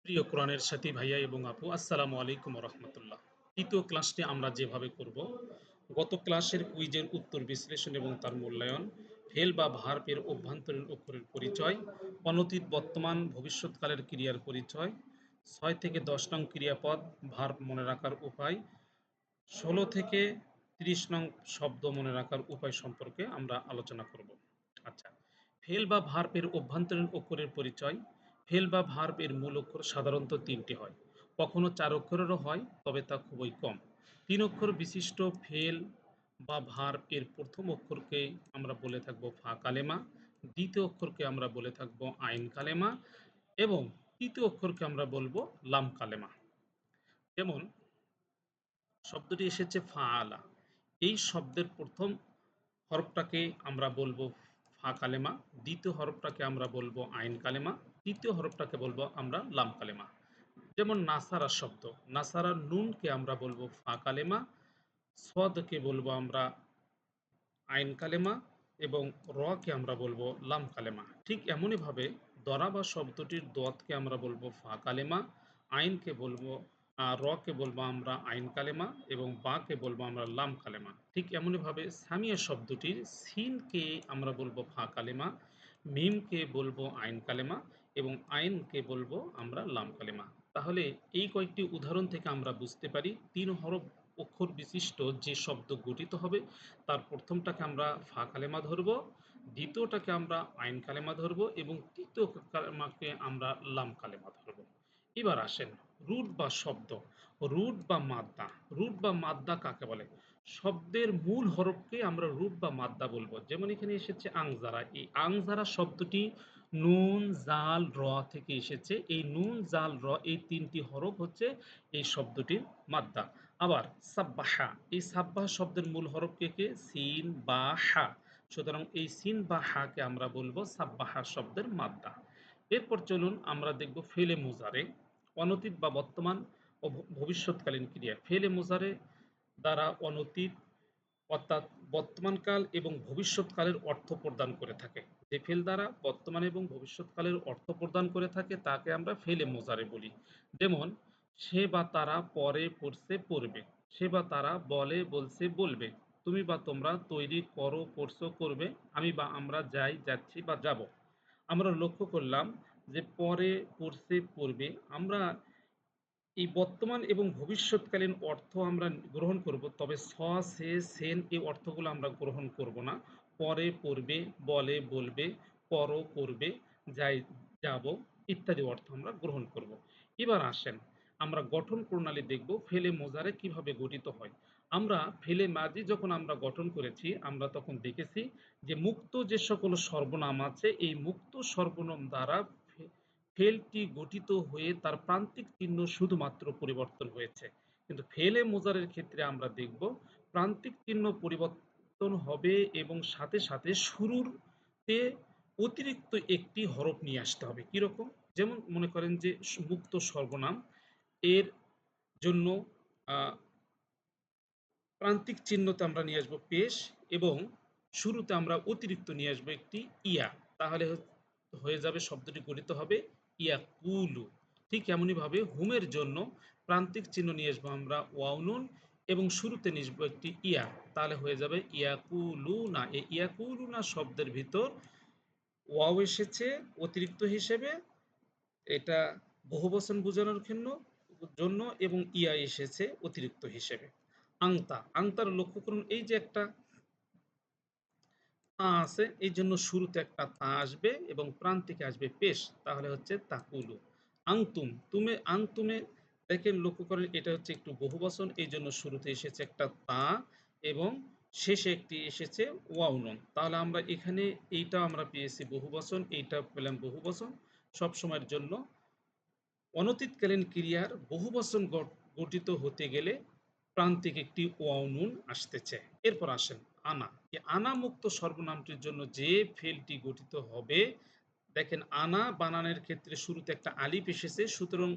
প্রিয় কোরআনের সাথী ভাইয়া এবং আপু, আসসালামু আলাইকুম রহমতুল্লাহ। তৃতীয় ক্লাসটি আমরা যেভাবে করব, গত ক্লাসের কুইজের উত্তর বিশ্লেষণ এবং তার মূল্যায়ন, ফেল বা ভার্বের অভ্যন্তরীণ অক্ষরের পরিচয়, অনতীত বর্তমান ভবিষ্যৎকালের ক্রিয়ার পরিচয়, 6 থেকে 10 নং ক্রিয়াপদ ভার্ব মনে রাখার উপায়, 16 থেকে 30 নং শব্দ মনে রাখার উপায় সম্পর্কে আমরা আলোচনা করব। আচ্ছা, ফেল বা ভার্বের অভ্যন্তরীণ অক্ষরের পরিচয়। ফেল বা ভার্বের মূল অক্ষর সাধারণত 3টি হয়, কখনো 4 অক্ষরেরও হয়, তবে তা খুবই কম। 3 অক্ষর বিশিষ্ট ফেল বা ভার্ব এর প্রথম অক্ষরকে আমরা বলে থাকবো ফা কালেমা, দ্বিতীয় অক্ষরকে আমরা বলে থাকবো আইন কালেমা এবং তৃতীয় অক্ষরকে আমরা বলবো লাম কালেমা। যেমন শব্দটি এসেছে ফাআলা, এই শব্দের প্রথম হরফটাকে আমরা বলবো ফা কালেমা, দ্বিতীয় হরফটাকে আমরা বলবো আইন কালেমা, তৃতীয় হরফটাকে বলবো আমরা লাম কালেমা। যেমন নাসারা শব্দ, নাসারা নুনকে আমরা বলবো ফা কালেমা, সদকে বলবো আমরা আইন কালেমা এবং র কে আমরা বলবো লাম কালেমা। ঠিক এমনইভাবে দরাবা শব্দটির দতকে আমরা বলবো ফা কালেমা, আইনকে বলবো র কে বলবো আমরা আইন কালেমা এবং বা কে বলবো আমরা লাম কালেমা। ঠিক এমনইভাবে সামিয়া শব্দটির সিনকে আমরা বলবো ফা কালেমা, মিমকে বলবো আইন কালেমা এবং আইনকে বলবো আমরা লাম কালেমা। তাহলে এই কয়েকটি উদাহরণ থেকে আমরা বুঝতে পারি 3 হরফ অক্ষর বিশিষ্ট যে শব্দ গঠিত হবে তার প্রথমটাকে আমরা ফা কালেমা ধরব, দ্বিতীয়টাকে আমরা আইন কালেমা ধরব এবং তৃতীয় কালেমাকে আমরা লাম কালেমা ধরব। এবার আসেন রুট বা শব্দ, রুট বা মাদ্দা। রুট বা মাদ্দা কাকে বলে? শব্দের মূল হরফকে আমরা রুট বা মাদ্দা বলবো। যেমন এখানে এসেছে আংজারা, এই আংজারা শব্দটি নুন জাল র থেকে এসেছে। এই নুন জাল র এই 3টি হরফ হচ্ছে এই শব্দটির মাদ্দা। আবার সাব্বাহা, এই সাব্বাহ শব্দের মূল হরফ কে সিন বা হা, সুতরাং এই সিন বা হাকে আমরা বলবো সাব্বাহা শব্দের মাদ্দা। এরপর চলুন আমরা দেখব ফেলে মুজারে, অনতীত বা বর্তমান ও ভবিষ্যৎকালীন ক্রিয়া। ফেলে মুজারে দ্বারা অনতীত অর্থাৎ বর্তমানকাল এবং ভবিষ্যৎকালের অর্থ প্রদান করে থাকে। যে ফেল দ্বারা বর্তমান এবং ভবিষ্যৎকালের অর্থ প্রদান করে থাকে তাকে আমরা ফেলে মোজারে বলি। যেমন সে বা তারা পরে পড়ছে পড়বে, সে বা তারা বলে বলছে বলবে, তুমি বা তোমরা তৈরি করো করছো করবে, আমি বা আমরা যাই যাচ্ছি বা যাব। আমরা লক্ষ্য করলাম যে পরে পড়ছে পড়বে আমরা এই বর্তমান এবং ভবিষ্যৎকালীন অর্থ আমরা গ্রহণ করব, তবে স, সে, সেন এই অর্থগুলো আমরা গ্রহণ করব না। পরে পড়বে, বলে বলবে, করো করবে, যাই যাব ইত্যাদি অর্থ আমরা গ্রহণ করব। এবার আসেন আমরা গঠন প্রণালী দেখব ফেলে মোজারে কিভাবে গঠিত হয়। আমরা ফেলে মাজি যখন আমরা গঠন করেছি আমরা তখন দেখেছি যে মুক্ত যে সকল সর্বনাম আছে এই মুক্ত সর্বনাম দ্বারা ফেলটি গঠিত হয়ে তার প্রান্তিক চিহ্ন শুধুমাত্র পরিবর্তন হয়েছে। কিন্তু ফেলে মোজারের ক্ষেত্রে আমরা দেখব প্রান্তিক চিহ্ন পরিবর্তন হবে এবং সাথে সাথে শুরুতে অতিরিক্ত একটি হরফ নিয়ে আসতে হবে। কিরকম? যেমন মনে করেন যে মুক্ত সর্বনাম এর জন্য আহ, প্রান্তিক চিহ্নতে আমরা নিয়ে আসবো পেশ এবং শুরুতে আমরা অতিরিক্ত নিয়ে আসবো একটি ইয়া। তাহলে হয়ে যাবে শব্দটি গঠিত হবে ইয়াকুলু। ঠিক এমনইভাবে হুমের জন্য প্রান্তিক চিহ্ন নিয়ে আসবো আমরা ওয়াউনুন এবং শুরুতে নিয়ে আসবো একটি ইয়া, তাহলে হয়ে যাবে ইয়াকুলুনা। এই ইয়াকুলুনা শব্দের ভিতর ওয়াও এসেছে অতিরিক্ত হিসেবে, এটা বহুবচন বোঝানোর জন্য এবং ইয়া এসেছে অতিরিক্ত হিসেবে। আংতা, আংতার লক্ষ্য করুন এই যে একটা তা আছে এই জন্য শুরুতে একটা তা আসবে এবং প্রান্তিকে আসবে পেশ, তাহলে হচ্ছে তাকুলু। আংতুম, তুমে আংতুমে দেখেন লক্ষ্য করেন এটা হচ্ছে একটু বহুবচন এই জন্য শুরুতে এসেছে একটা তা এবং শেষে একটি এসেছে ওয়াউনন, তাহলে আমরা এখানে এইটা আমরা পেয়েছি বহুবচন, এইটা পেলাম বহুবচন। সব সময়ের জন্য অনতীতকালীন ক্রিয়ার বহুবচন গঠিত হতে গেলে প্রান্তিক একটি ওয়াও আসতেছে। এরপর আসেন আনা, এই আনা মুক্ত সর্বনামটির জন্য যে ফেলটি গঠিত হবে, দেখেন আনা বানানের ক্ষেত্রে শুরুতে একটা আলিফ এসেছে, সুতরাং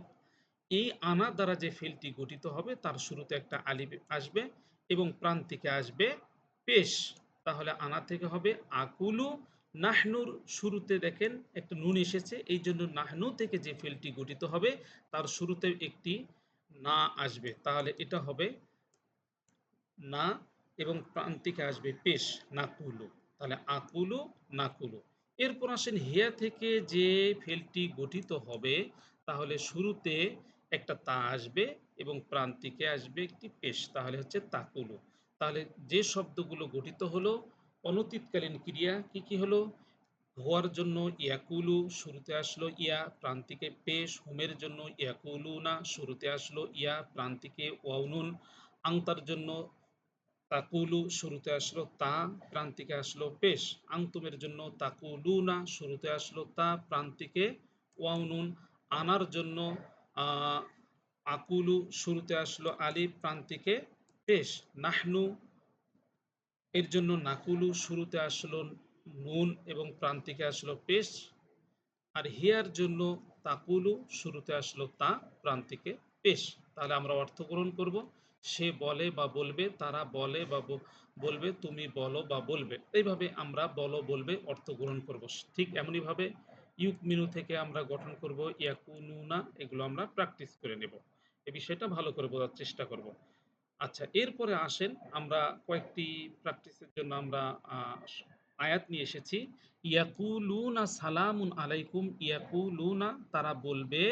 এই আনা দ্বারা যে ফেলটি গঠিত হবে তার শুরুতে একটা আলিফ আসবে এবং প্রান্তিকে আসবে পেশ, তাহলে আনা থেকে হবে আকুলু, নাহনুর শুরুতে দেখেন একটা নুন এসেছে, এই জন্য নাহনু থেকে যে ফেলটি গঠিত হবে তার শুরুতে একটি না আসবে, তাহলে এটা হবে না এবং প্রান্তিকে আসবে পেশ, নাকুলু। তাহলে আকুলু, নাকুলু। এরপর আসেন হিয়া থেকে যে ফেলটি গঠিত হবে তাহলে শুরুতে একটা তা আসবে এবং প্রান্তিকে আসবে একটি পেশ, তাহলে হচ্ছে তাকুলু। তাহলে যে শব্দগুলো গঠিত হলো অনতীতকালীন ক্রিয়া কি কি হলো? হওয়ার জন্য ইয়াকুলু, শুরুতে আসলো ইয়া, প্রান্তিকে পেশ। হুমের জন্য ইয়াকুলুনা, শুরুতে আসলো ইয়া, প্রান্তিকে ওয়াউনুন। আংতার জন্য তাকুলু, শুরুতে আসলো তা, প্রান্তিকে আসলো পেশ। আংতুমের জন্য তাকুলুনা, শুরুতে আসলো তা, প্রান্তিকে ওয়াউনুন। আনার জন্য আহ, আকুলু, শুরুতে আসলো আলিফ, প্রান্তিকে পেশ। নাহনু এর জন্য নাকুলু, শুরুতে আসলো নুন এবং প্রান্তিকে আসলো পেশ। আর হিয়ার জন্য তাকুলু, শুরুতে আসলো তা, প্রান্তিকে পেশ। তাহলে আমরা অর্থ গ্রহণ করব। সে বলে বা বলবে, তারা বলে বা বলবে, তুমি বলো বা বলবে। এইভাবে আমরা বলো বলবে অর্থ গ্রহণ করব। ঠিক এমনইভাবে ইউকমিনু থেকে আমরা গঠন করব ইয়াকুনুনা, এগুলো আমরা প্র্যাকটিস করে নেব। এই বিষয়টা ভালো করে বোঝার চেষ্টা করব। আচ্ছা, এরপরে আসেন আমরা কয়েকটি প্র্যাকটিসের জন্য আমরা আয়াত নিয়ে এসেছি। ইয়াকুলুনা সালামুন আলাইকুম, ইয়াকুলুনা তারা বলবে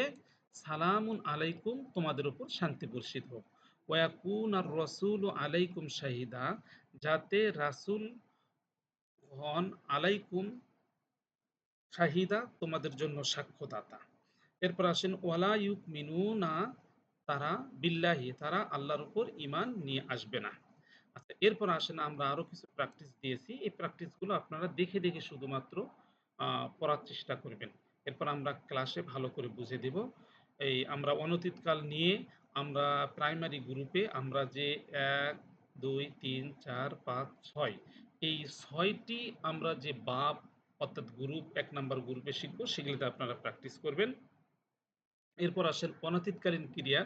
সালামুন আলাইকুম তোমাদের উপর শান্তি বর্ষিত হোক। ওয়াকুন আর রসুল আলাইকুম শাহিদা, যাতে রাসুল হন আলাইকুম শাহিদা তোমাদের জন্য সাক্ষ্যদাতা। এরপর আসেন ওয়ালা ইউকমিনুনা, তারা বিল্লাহি তারা আল্লাহর উপর ঈমান নিয়ে আসবে না। আচ্ছা, এরপর আসেন আমরা আরো কিছু প্র্যাকটিস দিয়েছি। এই প্র্যাকটিসগুলো আপনারা দেখে দেখে শুধুমাত্র পড়ার চেষ্টা করবেন। এরপর আমরা ক্লাসে ভালো করে বুঝে দেব। এই আমরা অনতীতকাল নিয়ে আমরা প্রাইমারি গ্রুপে আমরা যে ১, ২, ৩, ৪, ৫, ৬ এই ৬টি আমরা যে বাব অর্থাৎ গ্রুপ ১ নাম্বার গ্রুপে শিখব, সেগুলিতে আপনারা প্র্যাকটিস করবেন। এরপর আসেন অনাতীতকালীন ক্রিয়া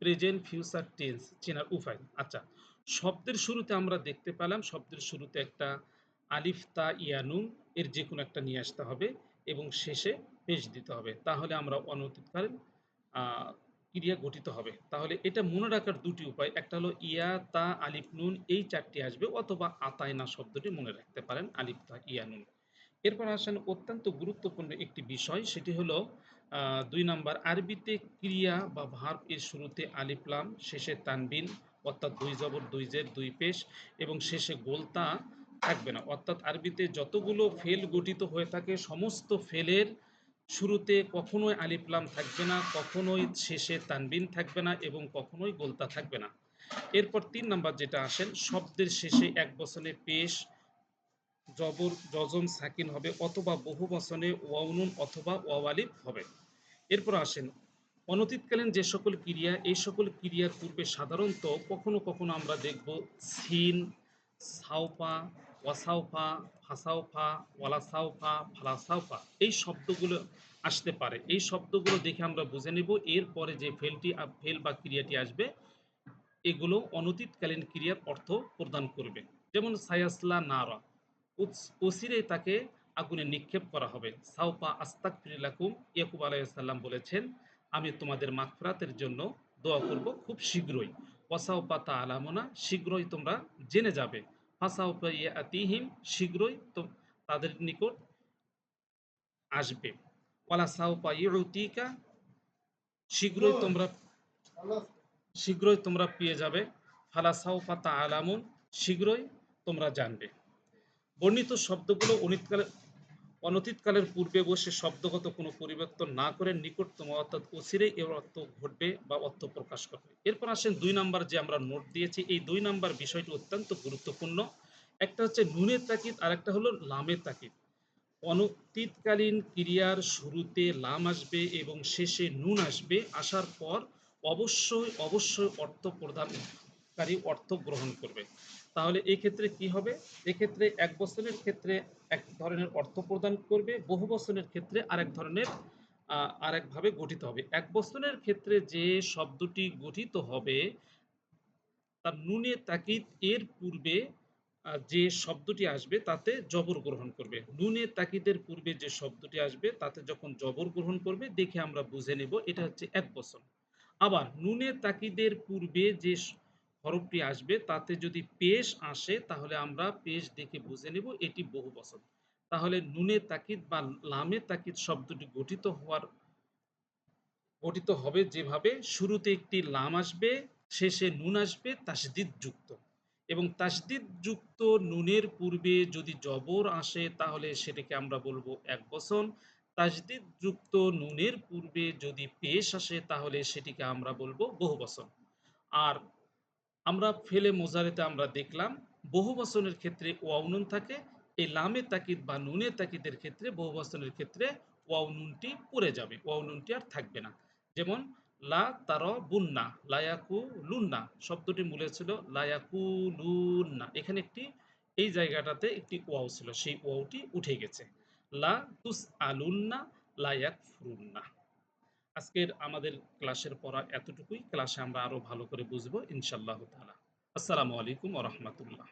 প্রেজেন্ট ফিউচার টেন্স চেনার উপায়। আচ্ছা, শব্দের শুরুতে আমরা দেখতে পেলাম শব্দের শুরুতে একটা আলিফ তা ইয়া নুন এর যে কোনো একটা নিয়ে আসতে হবে এবং শেষে পেশ দিতে হবে, তাহলে আমরা অনতীতকালীন আহ, ক্রিয়া গঠিত হবে। তাহলে এটা মনে রাখার দুটি উপায়, একটা হলো ইয়া তা আলিফ নুন এই চারটি আসবে, অথবা আতায়না শব্দটি মনে রাখতে পারেন আলিফ তা ইয়া নুন। এরপর আসেন অত্যন্ত গুরুত্বপূর্ণ একটি বিষয়, সেটি হলো ২ নাম্বার আরবিতে ক্রিয়া বা ভার্ব এর শুরুতে আলিফ লাম, শেষে তানবিন অর্থাৎ ২ জবর ২ জের ২ পেশ এবং শেষে গোলতা থাকবে না। অর্থাৎ আরবিতে যতগুলো ফেল গঠিত হয়ে থাকে সমস্ত ফেলের শুরুতে কখনোই আলিফ লাম থাকবে না, কখনোই শেষে তানবিন থাকবে না এবং কখনোই গোলতা থাকবে না। এরপর ৩ নাম্বার যেটা আসেন, শব্দের শেষে এক বচনে পেশ জবর জজম সাকিন হবে, অথবা বহু বচনে ওয়াউনুন অথবা ওয়াও আলিফ হবে। এরপর আসেন অনতীতকালীন যে সকল ক্রিয়া, এই সকল ক্রিয়ার পূর্বে সাধারণত কখনো কখনো আমরা দেখব সিন, সাউপা, ওয়াসাউফা, ফাসাউফা, ওয়ালাসাউফা, ফালাসাউফা এই শব্দগুলো আসতে পারে। এই শব্দগুলো দেখে আমরা বুঝে নেব এরপরে যে ফেল বা ক্রিয়াটি আসবে এগুলো অনতীতকালীন ক্রিয়ার অর্থ প্রদান করবে। যেমন সায়াসলা নারা, অচিরেই তাকে আগুনে নিক্ষেপ করা হবে। সাউপা আস্তাক ফিরিলাকুম, ইয়াকুব আলাইসাল্লাম বলেছেন আমি তোমাদের মাগফিরাতের জন্য দোয়া করব খুব শীঘ্রই। ওয়াসাউপা তা আলামনা, শীঘ্রই তোমরা জেনে যাবে। ফাসাউপা ইয়াতিহিম, শীঘ্রই তো তাদের নিকট আসবে। ওয়ালা সাউপা ইউতিকা, শীঘ্রই তোমরা শীঘ্রই তোমরা পেয়ে যাবে। ফালা সাউফা তাআলামুন, শীঘ্রই তোমরা জানবে। বর্ণিত শব্দগুলো অনতীতকালের পূর্বে বসে শব্দগত কোনো পরিবর্তন না করে নিকটতম অর্থাৎ অচিরেই এর অর্থ ঘটবে বা অর্থ প্রকাশ করবে। এরপর আসেন ২ নাম্বার যে আমরা নোট দিয়েছি, এই ২ নাম্বার বিষয়টি অত্যন্ত গুরুত্বপূর্ণ। একটা হচ্ছে নুনের তাকিদ আর একটা হলো লামের তাকিদ। অনতীতকালীন ক্রিয়ার শুরুতে লাম আসবে এবং শেষে নুন আসবে, আসার পর অবশ্যই অবশ্যই অর্থ প্রদানকারী অর্থ গ্রহণ করবে। তাহলে এই ক্ষেত্রে কি হবে? এক্ষেত্রে এক বচনের ক্ষেত্রে এক ধরনের অর্থ প্রদান করবে, বহু বচনের ক্ষেত্রে আরেক ধরনের আরেকভাবে গঠিত হবে। এক বচনের ক্ষেত্রে যে শব্দটি গঠিত হবে তার নুনে তাকিদ এর পূর্বে যে শব্দটি আসবে তাতে জবর গ্রহণ করবে। নুনে তাকিদের পূর্বে যে শব্দটি আসবে তাতে যখন জবর গ্রহণ করবে দেখে আমরা বুঝে নেব এটা হচ্ছে একবচন। আবার নুনে তাকিদের পূর্বে যে হরফটি আসবে তাতে যদি পেশ আসে তাহলে আমরা পেশ দেখে বুঝে নেব এটি বহুবচন। তাহলে নুনে তাকিদ বা লামে তাকিদ শব্দটি গঠিত হবে যেভাবে শুরুতে একটি লাম আসবে, শেষে নুন আসবে তাসদিদ যুক্ত, এবং তাসদিদ যুক্ত নুনের পূর্বে যদি জবর আসে তাহলে সেটাকে আমরা বলবো এক বচন। তাসদিদ যুক্ত নুনের পূর্বে যদি পেশ আসে তাহলে সেটিকে আমরা বলবো বহু বচন। আর আমরা ফেলে মোজারেতে আমরা দেখলাম বহু বচনের ক্ষেত্রে ওয়াও নুন থাকে। এই লামে তাকিদ বা নুনে তাকিদের ক্ষেত্রে বহু বচনের ক্ষেত্রে ওয়াও নুনটি পড়ে যাবে, ওয়াও নুনটি আর থাকবে না। যেমন লা তার বুন্না, লায়াকু লুন্না শব্দটি মূলে ছিল লায়াকু লুন্না, এখানে একটি এই জায়গাটাতে একটি ওয়াও ছিল, সেই ওয়াওটি উঠে গেছে। লা তুস আলুন্না, লায়াক ফুরুন্না। আজকের আমাদের ক্লাসের পড়া এতটুকুই। ক্লাসে আমরা আরো ভালো করে বুঝবো ইনশাআল্লাহ তাআলা। আসসালামু আলাইকুম ওয়া রাহমাতুল্লাহ।